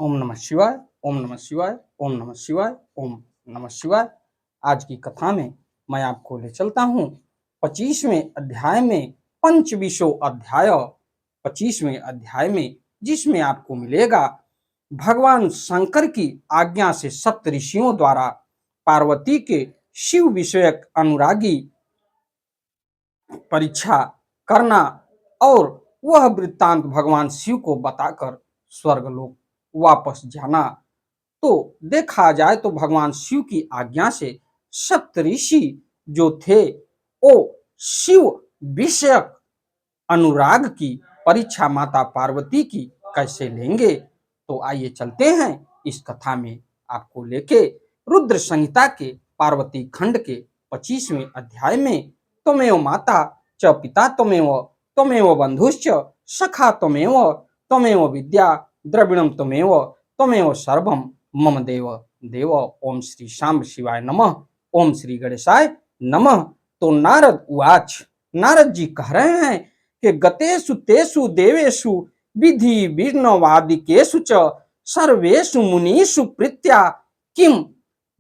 ओम नमः शिवाय, ओम नमः शिवाय, ओम नमः शिवाय, ओम नमः शिवाय। आज की कथा में मैं आपको ले चलता हूँ 25वें अध्याय में, पंचविंशो अध्याय 25वें अध्याय में, जिसमें आपको मिलेगा भगवान शंकर की आज्ञा से सप्त ऋषियों द्वारा पार्वती के शिव विषयक अनुरागी परीक्षा करना और वह वृत्तांत भगवान शिव को बताकर स्वर्गलोक वापस जाना। तो देखा जाए तो भगवान शिव की आज्ञा से सप्तऋषि जो थे वो शिव विषयक अनुराग की परीक्षा माता पार्वती की कैसे लेंगे। तो आइए चलते हैं इस कथा में आपको लेके रुद्र संहिता के पार्वती खंड के 25वें अध्याय में। त्वमेव माता च पिता त्वमेव, त्वमेव बंधुश्च सखा त्वमेव, त्वमेव विद्या द्रविणम त्वमेव, त्वमेव सर्वम मम देव देव। ओम श्री शांब शिवाय नमः, ओम श्री गणेशाय नमः। तो नारद उवाच, नारद जी कह रहे हैं कि गतेषु तेषु देवेषु विधि विघ्नवादिकेषु च सर्वेषु मुनीषु प्रीत्या किम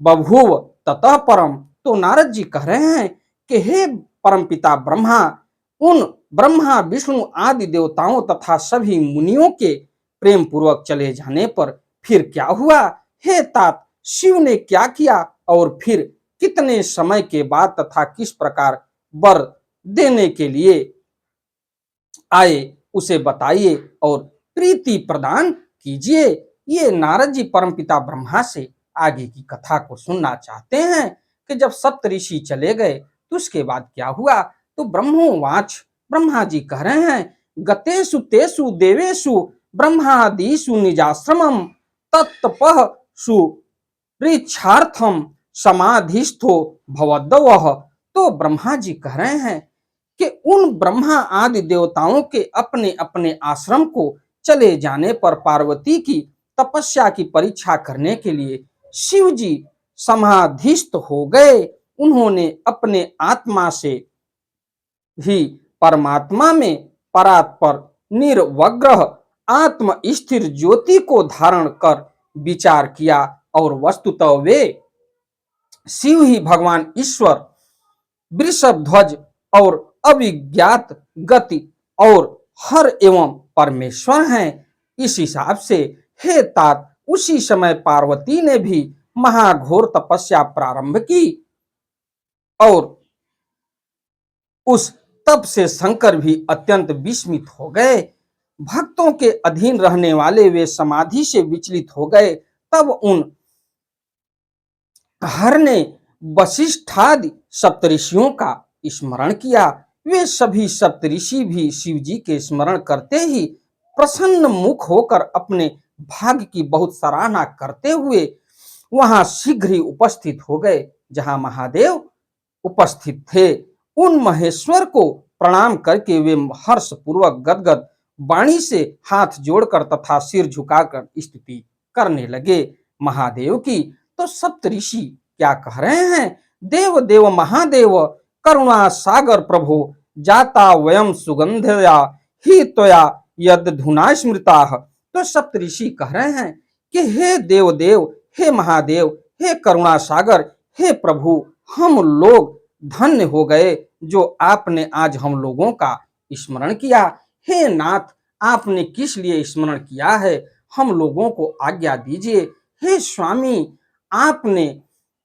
बभूव ततः परम। तो नारद जी कह रहे हैं कि हे परमपिता ब्रह्मा, उन ब्रह्मा विष्णु आदि देवताओं तथा सभी मुनियों के प्रेम पूर्वक चले जाने पर फिर क्या हुआ। हे तात, शिव ने क्या किया और फिर कितने समय के बाद तथा किस प्रकार वर देने के लिए आए उसे बताइए और प्रीति प्रदान कीजिए। ये नारद जी परमपिता ब्रह्मा से आगे की कथा को सुनना चाहते हैं कि जब सप्तऋषि चले गए तो उसके बाद क्या हुआ। तो ब्रह्मोवाच, ब्रह्मा जी कह रहे हैं गतेषु तेषु देवेषु ब्रह्मादिषु निजाश्रमम तत्तपःसु पृच्छार्थम समाधिस्थो भवद्वः। तो ब्रह्मा जी कह रहे हैं कि उन ब्रह्मा आदि देवताओं के अपने अपने आश्रम को चले जाने पर पार्वती की तपस्या की परीक्षा करने के लिए शिव जी समाधिस्थ हो गए। उन्होंने अपने आत्मा से ही परमात्मा में परात्पर निर्वग्रह आत्म स्थिर ज्योति को धारण कर विचार किया और वस्तुतः वे शिव ही भगवान ईश्वर वृषभ ध्वज और अविज्ञात गति और हर एवं परमेश्वर हैं। इस हिसाब से हे तात, उसी समय पार्वती ने भी महाघोर तपस्या प्रारंभ की और उस तप से शंकर भी अत्यंत विस्मित हो गए। भक्तों के अधीन रहने वाले वे समाधि से विचलित हो गए। तब उन हर ने वशिष्ठादि सप्तऋषियों का स्मरण किया। वे सभी सप्तऋषि भी शिव जी के स्मरण करते ही प्रसन्न मुख होकर अपने भाग्य की बहुत सराहना करते हुए वहां शीघ्र ही उपस्थित हो गए जहां महादेव उपस्थित थे। उन महेश्वर को प्रणाम करके वे हर्ष पूर्वक गदगद वाणी से हाथ जोड़कर तथा सिर झुकाकर स्तुति करने लगे महादेव की। तो सप्तऋषि क्या कह रहे हैं, देव देव महादेव करुणा सागर प्रभु जाता वयम सुगंधया ही त्वया यद धुना स्मृता। तो सप्तऋषि कह रहे हैं कि हे देव देव, हे महादेव, हे करुणा सागर, हे प्रभु, हम लोग धन्य हो गए जो आपने आज हम लोगों का स्मरण किया। हे नाथ, आपने किस लिए स्मरण किया है, हम लोगों को आज्ञा दीजिए। हे स्वामी, आपने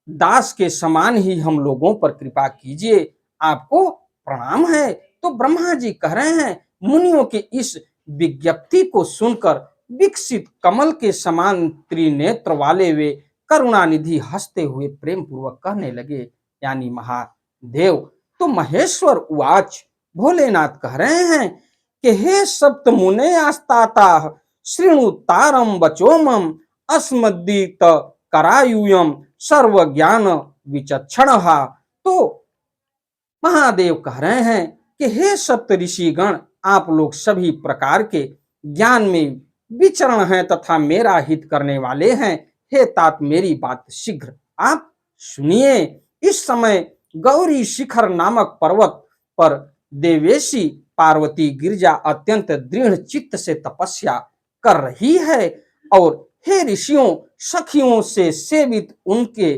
दास के समान ही हम लोगों पर कृपा कीजिए, आपको प्रणाम है। तो ब्रह्मा जी कह रहे हैं मुनियों के इस विज्ञप्ति को सुनकर विकसित कमल के समान त्रिनेत्र वाले वे करुणानिधि हंसते हुए प्रेम पूर्वक कहने लगे, यानी महादेव। तो महेश्वर उवाच, भोलेनाथ कह रहे हैं कि हे सप्त मुने आस्ताता श्रृणु तारम वचोमम अस्मदीत करायुयम सर्व ज्ञान विचक्षण। तो महादेव कह रहे हैं कि हे सप्त ऋषिगण, आप लोग सभी प्रकार के ज्ञान में विचरण हैं तथा मेरा हित करने वाले हैं। हे तात, मेरी बात शीघ्र आप सुनिए। इस समय गौरी शिखर नामक पर्वत पर देवेशी पार्वती गिरजा अत्यंत दृढ़ चित्त से तपस्या कर रही है और हे ऋषियों, सखियों से सेवित उनके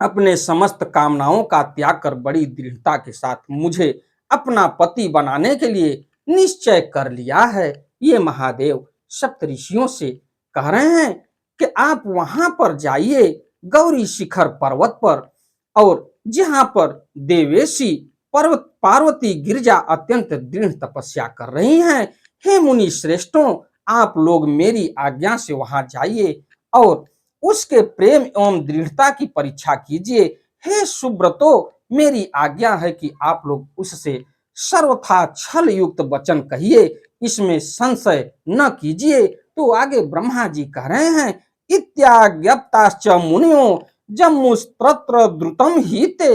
अपने समस्त कामनाओं का त्याग कर बड़ी दृढ़ता के साथ मुझे अपना पति बनाने के लिए निश्चय कर लिया है। ये महादेव सप्तऋषियों से कह रहे हैं कि आप वहां पर जाइए, गौरी शिखर पर्वत पर, और जहां पर देवेशी पर्वत पार्वती गिरजा अत्यंत दृढ़ तपस्या कर रही हैं। हे मुनि श्रेष्ठों, आप लोग मेरी आज्ञा से वहां जाइए और उसके प्रेम एवं दृढ़ता की परीक्षा कीजिए। हे सुब्रतो, मेरी आज्ञा है कि आप लोग उससे सर्वथा छल युक्त वचन कहिए, इसमें संशय न कीजिए। तो आगे ब्रह्मा जी कह रहे हैं, इत्याज्ञप्ताश्च मुनियो जम्मुस्त्रत्र द्रुतम हीते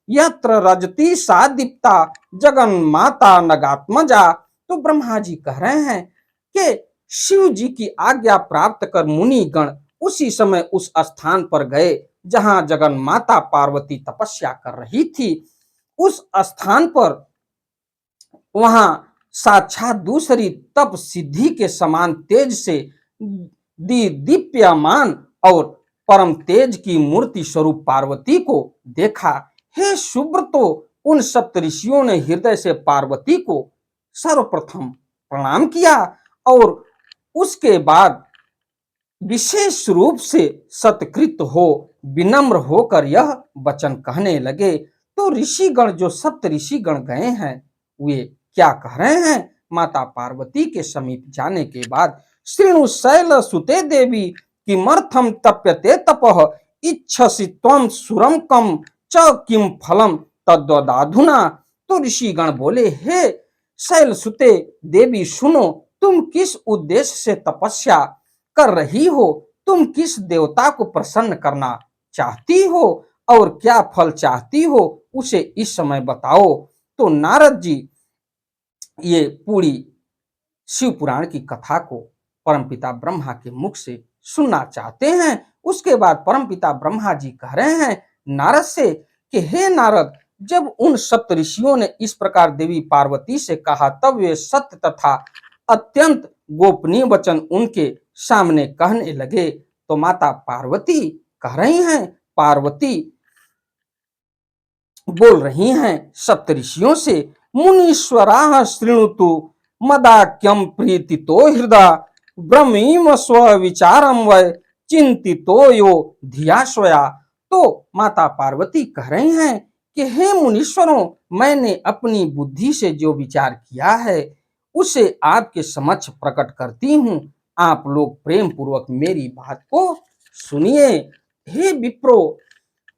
यत्र रजती सा दीप्ता जगन माता नगात्मजा। तो ब्रह्मा जी कह रहे हैं कि शिव जी की आज्ञा प्राप्त कर मुनि गण उसी समय उस स्थान पर गए जहां जगन माता पार्वती तपस्या कर रही थी। उस स्थान पर वहां साक्षात दूसरी तप सिद्धि के समान तेज से दीप्यमान और परम तेज की मूर्ति स्वरूप पार्वती को देखा। हे सुब्रतो, उन सप्तऋषियों ने हृदय से पार्वती को सर्वप्रथम प्रणाम किया और उसके बाद विशेष रूप से सत्कृत हो विनम्र होकर यह वचन कहने लगे। तो ऋषिगण, जो सप्त ऋषिगण गए हैं, वे क्या कह रहे हैं? माता पार्वती के समीप जाने के बाद, श्रृणु शैल सुते देवी किमर्थम तप्यते तपः इच्छसि त्वं सुरम कम च किम फलम तद्वदाधुना। तो ऋषिगण बोले, हे शैल सुते देवी, सुनो, तुम किस उद्देश्य से तपस्या कर रही हो? तुम किस देवता को प्रसन्न करना चाहती हो और क्या फल चाहती हो, उसे इस समय बताओ। तो नारद जी ये पूरी शिव पुराण की कथा को परमपिता ब्रह्मा के मुख से सुनना चाहते हैं। उसके बाद परमपिता ब्रह्मा जी कह रहे हैं नारद से कि हे नारद, जब उन सप्त ऋषियों ने इस प्रकार देवी पार्वती से कहा, तब वे सत्य तथा अत्यंत गोपनीय वचन उनके सामने कहने लगे। तो माता पार्वती कह रही हैं, पार्वती बोल रही हैं सप्तऋषियों से, मुनीश्वराः शृणुतु मदाक्यम प्रीतितो हृदा ब्रह्मीम स्व विचारम वै चिंतितो यो धिया स्वया। तो माता पार्वती कह रही हैं कि हे मुनीश्वरों, मैंने अपनी बुद्धि से जो विचार किया है उसे आपके समक्ष प्रकट करती हूँ। आप लोग प्रेम पूर्वक मेरी बात को सुनिए। हे विप्रो,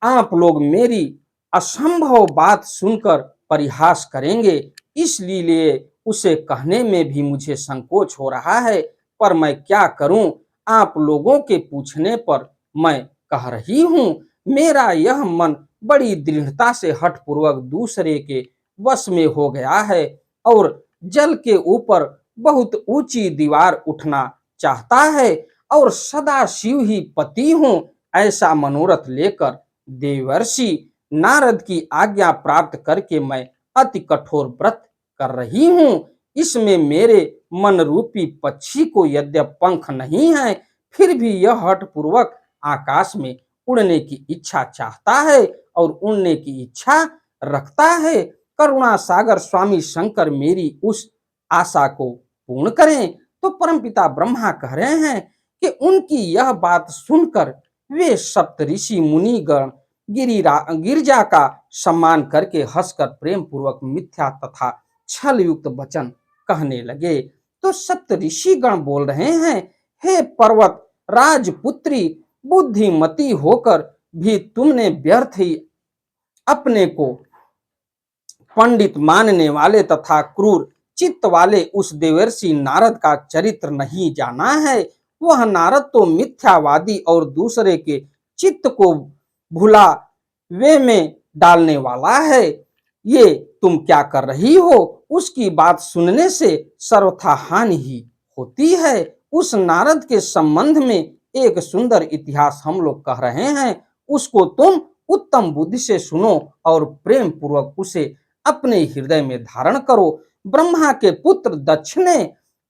आप लोग मेरी असंभव बात सुनकर परिहास करेंगे, इसलिए उसे कहने में भी मुझे संकोच हो रहा है, पर मैं क्या करूं? आप लोगों के पूछने पर मैं कह रही हूं। मेरा यह मन बड़ी दृढ़ता से हठपूर्वक दूसरे के वश में हो गया है और जल के ऊपर बहुत ऊंची दीवार उठना चाहता है और सदा शिव ही पति हूं, ऐसा मनोरथ लेकर देवर्षि नारद की आज्ञा प्राप्त करके मैं अति कठोर व्रत कर रही हूं। इसमें मेरे मन रूपी पक्षी को यद्यप पंख नहीं है, फिर भी यह हठ पूर्वक आकाश में उड़ने की इच्छा चाहता है और उड़ने की इच्छा रखता है। करुणा सागर स्वामी शंकर मेरी उस आशा को पूर्ण करें। तो परमपिता ब्रह्मा कह रहे हैं कि उनकी यह बात सुनकर वे सप्त ऋषि मुनिगण गिरिजा का सम्मान करके हंसकर प्रेम पूर्वक मिथ्या तथा छल युक्त वचन कहने लगे। तो सप्त ऋषि गण बोल रहे हैं, हे पर्वत राजपुत्री, बुद्धिमती होकर भी तुमने व्यर्थ ही अपने को पंडित मानने वाले तथा क्रूर चित्त वाले उस देवर्षि नारद का चरित्र नहीं जाना है। वह नारद तो मिथ्यावादी और दूसरे के चित्त को भुला वे में डालने वाला है। ये तुम क्या कर रही हो? उसकी बात सुनने से सर्वथा हानि ही होती है। उस नारद के संबंध में एक सुंदर इतिहास हम लोग कह रहे हैं, उसको तुम उत्तम बुद्धि से सुनो और प्रेम पूर्वक उसे अपने हृदय में धारण करो। ब्रह्मा के पुत्र दक्ष ने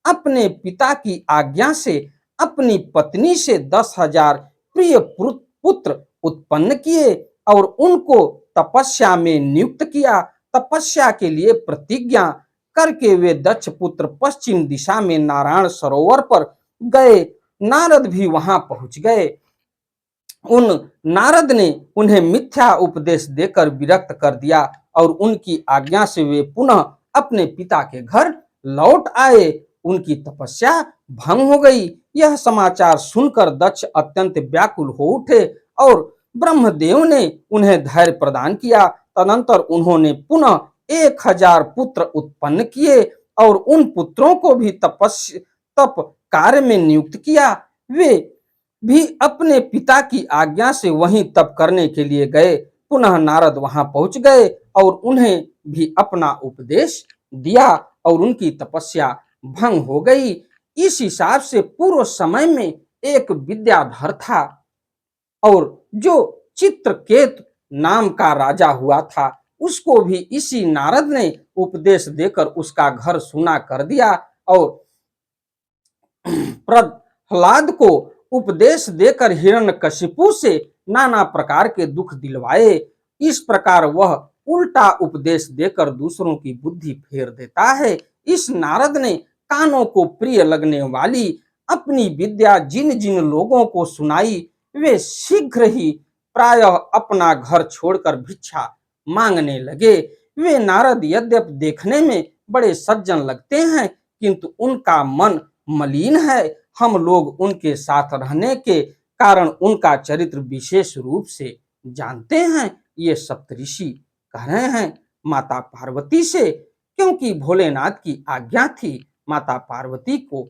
अपने पिता की आज्ञा से अपनी पत्नी से 10,000 प्रिय पुत्र उत्पन्न किए और उनको तपस्या में नियुक्त किया। तपस्या के लिए प्रतिज्ञा करके वे दक्ष पुत्र पश्चिम दिशा में नारायण सरोवर पर गए। नारद भी वहां पहुंच गए। उन नारद ने उन्हें मिथ्या उपदेश देकर विरक्त कर दिया और उनकी आज्ञा से वे पुनः अपने पिता के घर लौट आए। उनकी तपस्या भंग हो गई। यह समाचार सुनकर दक्ष अत्यंत व्याकुल हो उठे और ब्रह्मदेव ने उन्हें धैर्य प्रदान किया। तदनंतर उन्होंने पुनः 1,000 पुत्र उत्पन्न किए और उन पुत्रों को भी तप कार्य में नियुक्त किया। वे भी अपने पिता की आज्ञा से वहीं तप करने के लिए गए। पुनः नारद वहां पहुंच गए और उन्हें भी अपना उपदेश दिया और उनकी तपस्या भंग हो गई। इस हिसाब से पूर्व समय में एक विद्याधर था और जो चित्रकेतु नाम का राजा हुआ था, उसको भी इसी नारद ने उपदेश देकर उसका घर सूना कर दिया और प्रहलाद को उपदेश देकर हिरण्यकशिपु से नाना प्रकार के दुख दिलवाए। इस प्रकार वह उल्टा उपदेश देकर दूसरों की बुद्धि फेर देता है। इस नारद ने कानों को प्रिय लगने वाली अपनी विद्या जिन जिन लोगों को सुनाई, वे शीघ्र ही प्रायः अपना घर छोड़कर भिक्षा मांगने लगे। वे नारद यद्यपि देखने में बड़े सज्जन लगते हैं, किंतु उनका मन मलिन है। हम लोग उनके साथ रहने के कारण उनका चरित्र विशेष रूप से जानते हैं। ये सप्तऋषि कह रहे हैं माता पार्वती से, क्योंकि भोलेनाथ की आज्ञा थी माता पार्वती को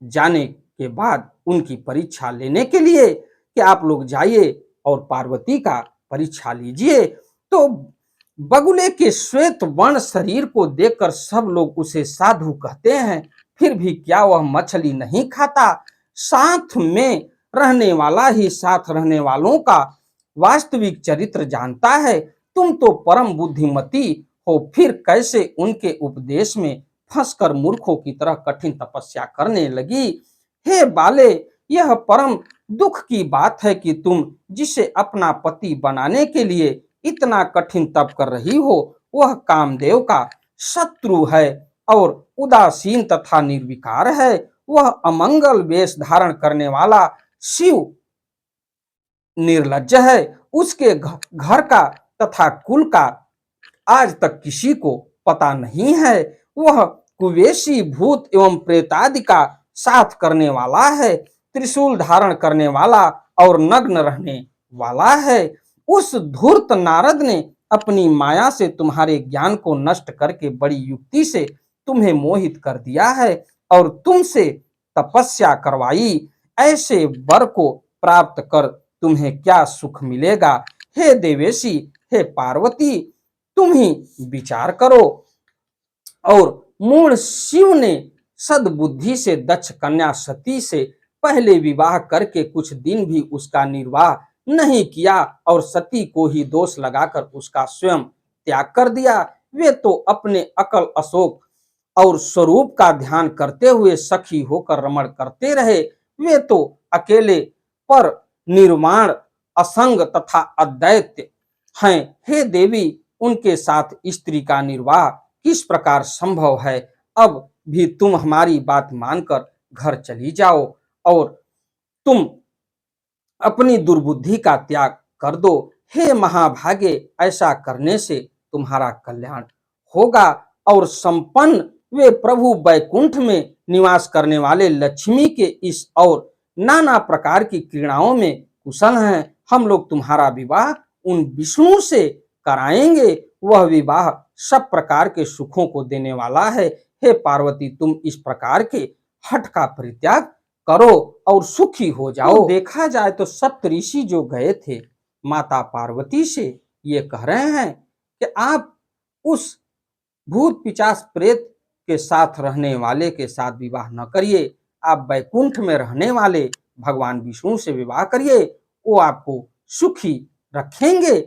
जाने के बाद उनकी परीक्षा लेने के लिए कि आप लोग जाइए और पार्वती का परीक्षा लीजिए। तो बगुले के श्वेत वर्ण शरीर को देखकर सब लोग उसे साधु कहते हैं, फिर भी क्या वह मछली नहीं खाता? साथ में रहने वाला ही साथ रहने वालों का वास्तविक चरित्र जानता है। तुम तो परम बुद्धिमती हो, फिर कैसे उनके उपदेश में फंसकर मूर्खों की तरह कठिन तपस्या करने लगी? हे बाले, यह परम दुख की बात है कि तुम जिसे अपना पति बनाने के लिए इतना कठिन तप कर रही हो, वह कामदेव का शत्रु है और उदासीन तथा निर्विकार है। वह अमंगल वेश धारण करने वाला शिव निर्लज्ज है। उसके घर का तथा कुल का आज तक किसी को पता नहीं है। वह कुवेशी भूत एवं प्रेतादि का साथ करने वाला है, त्रिशूल धारण करने वाला और नग्न रहने वाला है। उस धूर्त नारद ने अपनी माया से तुम्हारे ज्ञान को नष्ट करके बड़ी युक्ति से तुम्हें मोहित कर दिया है और तुमसे तपस्या करवाई। ऐसे वर को प्राप्त कर तुम्हें क्या सुख मिलेगा? हे देवेशी, हे पार्वती, तुम ही विचार करो। और मूढ़ शिव ने सद्बुद्धि से दक्ष कन्या सती से पहले विवाह करके कुछ दिन भी उसका निर्वाह नहीं किया और सती को ही दोष लगाकर उसका स्वयं त्याग कर दिया। वे तो अपने अकल अशोक और स्वरूप का ध्यान करते हुए सखी होकर रमण करते रहे। वे तो अकेले पर निर्वाण असंग तथा अद्वैत हैं। हे देवी, उनके साथ स्त्री का निर्वाह किस प्रकार संभव है? अब भी तुम हमारी बात मानकर घर चली जाओ और तुम अपनी दुर्बुद्धि का त्याग कर दो। हे महाभागे, ऐसा करने से तुम्हारा कल्याण होगा और संपन्न वे प्रभु वैकुंठ में निवास करने वाले लक्ष्मी के इस और नाना प्रकार की क्रीड़ाओं में कुशल हैं। हम लोग तुम्हारा विवाह उन विष्णु से कराएंगे। वह विवाह सब प्रकार के सुखों को देने वाला है। हे पार्वती, तुम इस प्रकार के हठ का परित्याग करो और सुखी हो जाओ। तो देखा जाए तो सप्तऋषि जो गए थे माता पार्वती से ये कह रहे हैं कि आप उस भूत पिशाच प्रेत के साथ रहने वाले के साथ विवाह न करिए। आप वैकुंठ में रहने वाले भगवान विष्णु से विवाह करिए, वो आपको सुखी रखेंगे।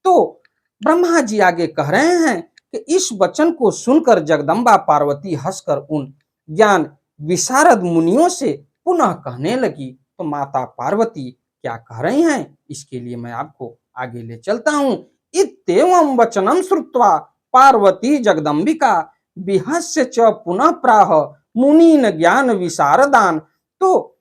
तो ब्रह्मा जी आगे कह रहे हैं कि इस वचन को सुनकर जगदम्बा पार्वती हंसकर उन ज्ञान विशारद मुनियों से पुनः कहने लगी। तो माता पार्वती क्या कह रही हैं, इसके लिए मैं आपको आगे ले चलता हूं। इत्येवं वचनम श्रुत्वा पार्वती जगदम्बिका विहस्य च पुनः प्राह मुनीन ज्ञान विशारदान। तो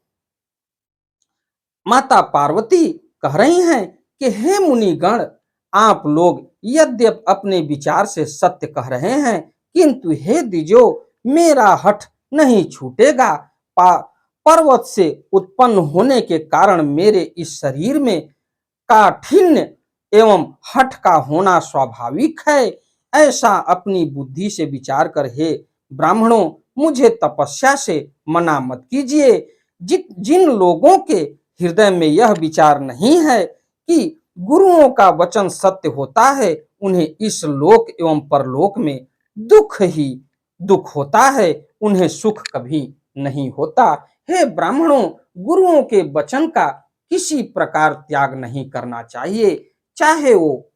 माता पार्वती कह रही हैं कि हे मुनिगण, आप लोग यद्यप अपने विचार से सत्य कह रहे हैं, किंतु हे द्विजो, मेरा हठ नहीं छूटेगा। पर्वत से उत्पन्न होने के कारण मेरे इस शरीर में काठिन्य एवं हठ का होना स्वाभाविक है। ऐसा अपनी बुद्धि से विचार कर हे ब्राह्मणों, मुझे तपस्या से मना मत कीजिए। जिन लोगों के हृदय में यह विचार नहीं है कि गुरुओं का वचन सत्य होता है, उन्हें इस लोक एवं परलोक में दुख ही दुख होता है, उन्हें सुख कभी नहीं होता। हे ब्राह्मणों, गुरुओं के वचन का किसी प्रकार त्याग नहीं करना चाहिए, चाहे वो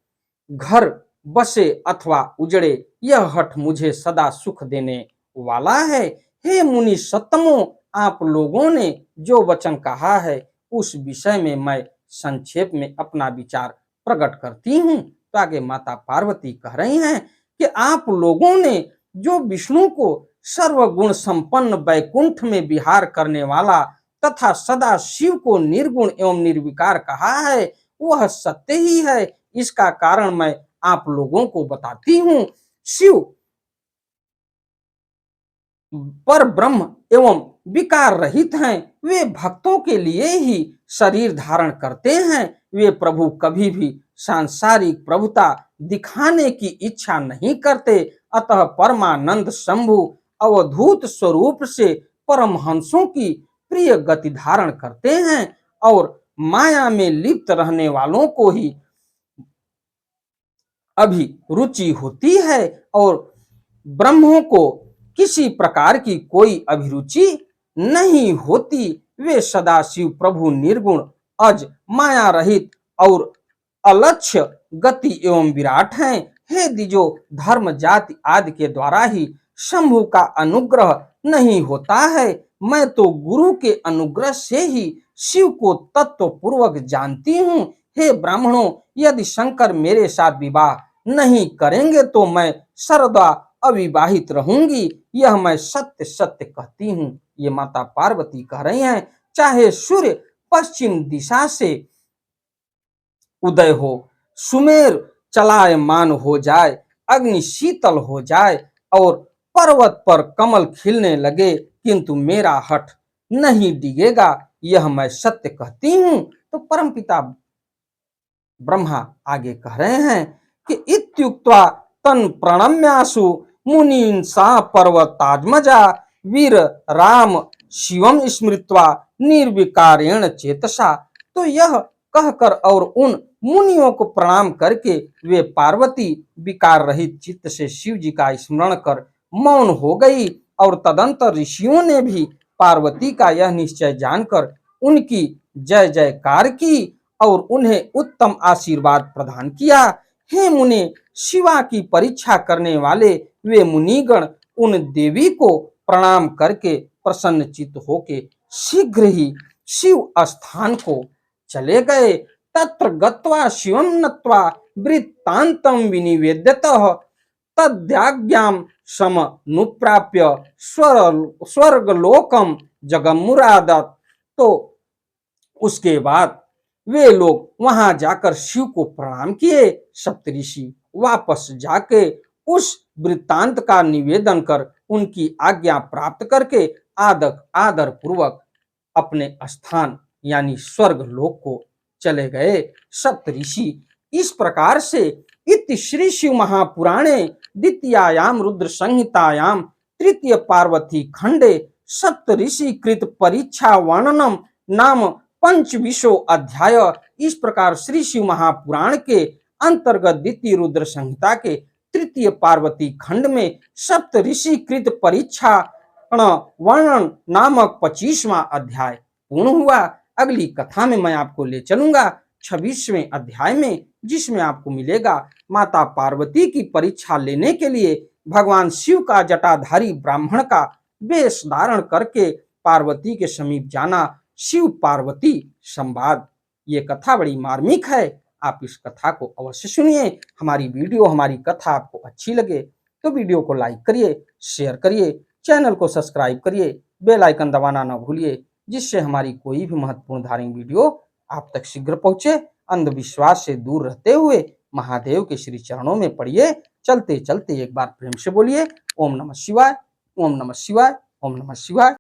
घर बसे अथवा उजड़े। यह हठ मुझे सदा सुख देने वाला है। हे मुनि सत्तमों, आप लोगों ने जो वचन कहा है उस विषय में मैं संक्षेप में अपना विचार प्रकट करती हूँ। तो आगे माता पार्वती कह रही हैं कि आप लोगों ने जो विष्णु को सर्वगुण संपन्न वैकुंठ में विहार करने वाला तथा सदा शिव को निर्गुण एवं निर्विकार कहा है, वह सत्य ही है। इसका कारण मैं आप लोगों को बताती हूँ। शिव पर ब्रह्म एवं विकार रहित हैं। वे भक्तों के लिए ही शरीर धारण करते हैं। वे प्रभु कभी भी सांसारिक प्रभुता दिखाने की इच्छा नहीं करते। अतः परमानंद शंभु अवधूत स्वरूप से परमहंसों की प्रिय गति धारण करते हैं और माया में लिप्त रहने वालों को ही अभी रुचि होती है और ब्रह्मों को किसी प्रकार की कोई अभिरुचि नहीं होती। वे सदाशिव प्रभु निर्गुण अज माया रहित और अलक्ष्य गति एवं विराट हैं। हे द्विजो, धर्म जाति आदि के द्वारा ही शंभु का अनुग्रह नहीं होता है। मैं तो गुरु के अनुग्रह से ही शिव को तत्व पूर्वक जानती हूँ। हे ब्राह्मणों, यदि शंकर मेरे साथ विवाह नहीं करेंगे तो मैं सर्वदा अविवाहित रहूंगी। यह मैं सत्य सत्य कहती हूँ। ये माता पार्वती कह रही हैं। चाहे सूर्य पश्चिम दिशा से उदय हो, सुमेर चलायमान हो जाए, अग्नि शीतल हो जाए और पर्वत पर कमल खिलने लगे, किंतु मेरा हठ नहीं डिगेगा। यह मैं सत्य कहती हूँ। तो परमपिता ब्रह्मा आगे कह रहे हैं कि इत्युक्त्वा तन प्रणम्यासु मुनीन सा पर्वतात्मजा वीर राम शिवम स्मृत्वा निर्विकारेण चेतसा। तो यह कहकर और उन मुनियों को प्रणाम करके वे पार्वती विकार रहित चित्त से शिव जी का स्मरण कर मौन हो गई। और तदंतर ऋषियों ने भी पार्वती का यह निश्चय जानकर उनकी जय जयकार की और उन्हें उत्तम आशीर्वाद प्रदान किया। हे मुनि, शिवा की परीक्षा करने वाले वे मुनिगण उन देवी को प्रणाम करके प्रसन्नचित्त होके शीघ्र ही शिव स्थान को चले गए। तत्र गत्वा शिवं नत्वा वृत्तान्तं विनिवेद्यतः तद्याज्ञां समनुप्राप्य स्वर्गलोकम जगमुरादत्। तो उसके बाद वे लोग वहां जाकर शिव को प्रणाम किए। सप्तऋषि वापस जाके उस वृत्तांत का निवेदन कर उनकी आज्ञा प्राप्त करके आदर पूर्वक अपने स्थान यानी स्वर्ग लोक को चले गए। सप्तऋषि इस प्रकार से इति श्री शिव महापुराणे द्वितीयायाम रुद्र संहितायाम तृतीय पार्वती खंडे सप्तऋषि कृत परीक्षा वर्णनम नाम पंचविशो अध्याय। इस प्रकार श्री शिव महापुराण के अंतर्गत द्वितीय रुद्र संहिता के तृतीय पार्वती खंड में सप्तऋषि कृत परीक्षा वर्णन नामक 25वां अध्याय पूर्ण हुआ। अगली कथा में मैं आपको ले चलूंगा 26वें अध्याय में, जिसमें आपको मिलेगा माता पार्वती की परीक्षा लेने के लिए भगवान शिव का जटाधारी ब्राह्मण का वेश धारण करके पार्वती के समीप जाना, शिव पार्वती संवाद। ये कथा बड़ी मार्मिक है, आप इस कथा को अवश्य सुनिए। हमारी वीडियो, हमारी कथा आपको अच्छी लगे तो वीडियो को लाइक करिए, शेयर करिए, चैनल को सब्सक्राइब करिए, बेल आइकन दबाना ना भूलिए, जिससे हमारी कोई भी महत्वपूर्ण धार्मिक वीडियो आप तक शीघ्र पहुंचे। अंधविश्वास से दूर रहते हुए महादेव के श्री चरणों में पड़िए। चलते चलते एक बार प्रेम से बोलिए ओम नमः शिवाय, ओम नमः शिवाय, ओम नमः शिवाय।